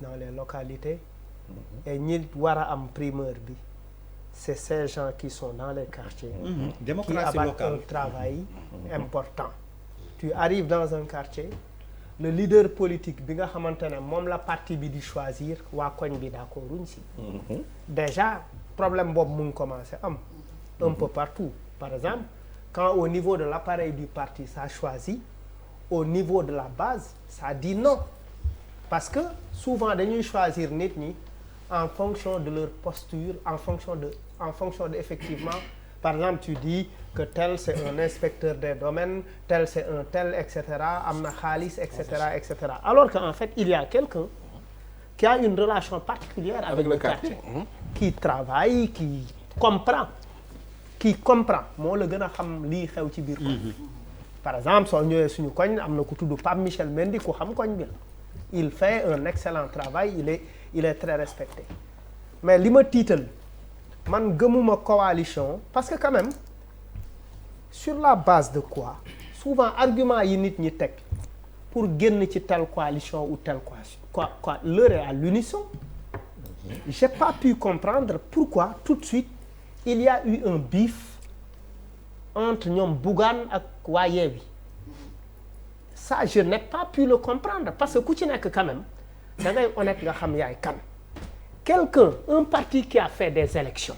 dans les localités et ñi war a am primeur bi c'est ces gens qui sont dans les quartiers démocratie qui abattent locale. un travail important. Tu arrives dans un quartier, le leader politique bi nga xamante ne moom la parti bi di choisir waa koñ bi d'accord ruñ si déjà problème boobu mu ngi commencé am un peu partout. Par exemple, quand au niveau de l'appareil du parti ça choisit, au niveau de la base ça dit non, parce que souvent dañuy choisir nit ñi en fonction de leur posture, en fonction de effectivement, par exemple tu dis que tel c'est un inspecteur des domaines, tel c'est un tel, etc., am na xaalis, etc., etc., alors qu'en fait il y a quelqu'un qui a une relation particulière avec le quartier, qui travaille, qui comprend moo la gën a xam lii xew ci biir koñ. Par exemple soo ñëwee suñu koñ am na ku tudd Pape Michel Mendy ku xam koñ bi la. Il fait un excellent travail, il est très respecté. Mais li ma tiital man gëmuma coalition parce que quand même sur la base de quoi souvent argument yi nit ñi teg pour génn ci telle coalition ou telle coalition quoi l'heure est à l'unisson. J'ai pas pu comprendre pourquoi tout de suite il y a eu un bif entre ñoom Bougane ak waa Yewwi. Ça je n'ai pas pu le comprendre parce que ku ci nekk quand même da ngay honnête nga xam yaay kan. Un parti qui a fait des élections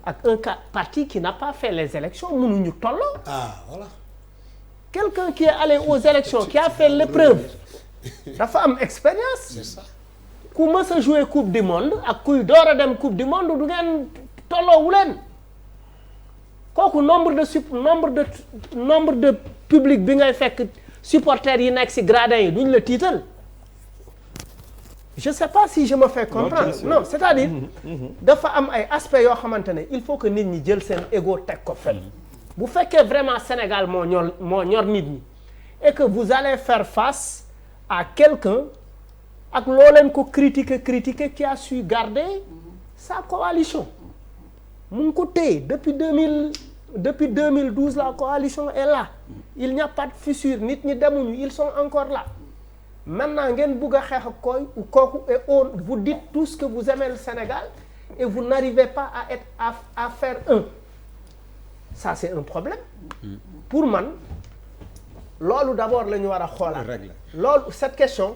ak un parti qui n'a pas fait les élections mënuñu tolloo. Voilà. Quelqu'un qui est allé aux élections qui a fait l'épreuve dafa am expérience. C'est ça. ku mës a jouer coupe du monde ak kuy door a dem coupe du monde du ngeen tolloowu leen kooku nombre de public bi ngay fekk supporters yi nekk ci gradin yi duñ la tiital. Je sais pas si je me fais comprendre. Non, c'est-à-dire dafa am ay aspects yoo xamante ne il faut que nit ñi jël seen ego teg ko fen bu fekkee vraiment Sénégal moo ñor nit ñi et que vous allez faire face à quelqu'un ak loo leen ko critiquer qui a su garder sa coalition mu ngi ko téye depuis 2012 la coalition est là. Il n'y a pas de fissure, nit ñi demuñu, ils sont encore là. Maintenant ngeen bugg a xeex ak kooku et vous dites tous que vous aimez le Sénégal et vous n'arrivez pas à faire un. Ça c'est un problème. Pour man loolu d'abord la ñu war a xoolaat. Loolu cette question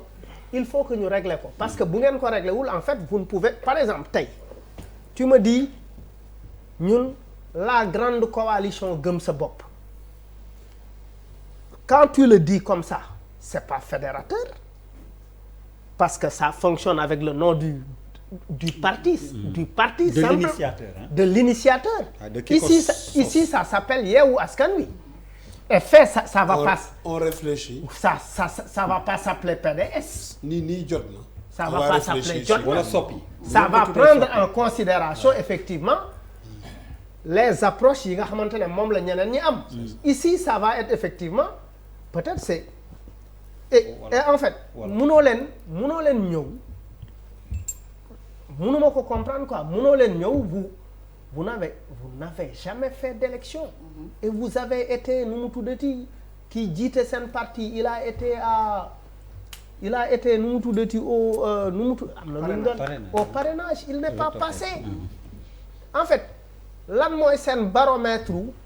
il faut que ñu régler ko parce que bu ngeen ko régler wul en fait vous ne pouvez par exemple tey tu me dis ñun la grande coalition Gëm Sa Bopp. Quand tu le dis comme ça c'est pas fédérateur parce que ça fonctionne avec le nom du parti de simple, l'initiateur de l'initiateur. Ici ça s'appelle Yewwi Askan Wi et fait ça va pas on réfléchit ça va pas s'appeler PDS nii jot na ça va pas s'appeler jot wala soppi ça va prendre en considération effectivement les approches yi nga xamante ne moom la ñeneen ñi am ici ça va être effectivement peut-être c'est et en fait mënoo leen ñëw mënuma ko comprendre quoi mënoo leen ñëw vous n'avez jamais fait d'élection et vous avez été nu mu tuddati kii jiite seen parti il a été nu mu tuddati au au parrainage il n'est pas passé en fait lan mooy seen baromètre militant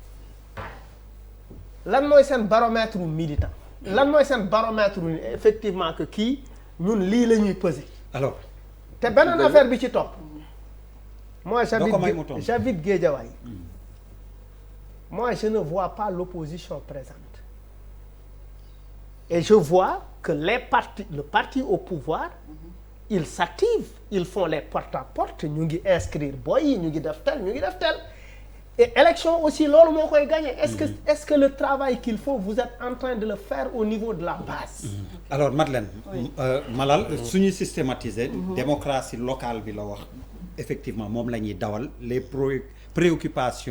lan mooy seen baromètre effectivement que kii ñun lii la ñuy peser. Alors te beneen affaire bi ci topp moi j'habite Guédiawaye moi je ne vois pas l'opposition présente et je vois que le parti au pouvoir ils s'activent ils font les porte-à-porte ñu ngi inscrire boy yi ñu ngi def tel et élection aussi loolu moo koy gagner est-ce que le travail qu'il faut vous êtes en train de le faire au niveau de la base. Alors Madeleine Malal suñuy systématiser démocratie locale bi la wax effectivement moom la ñuy dawal les préoccupations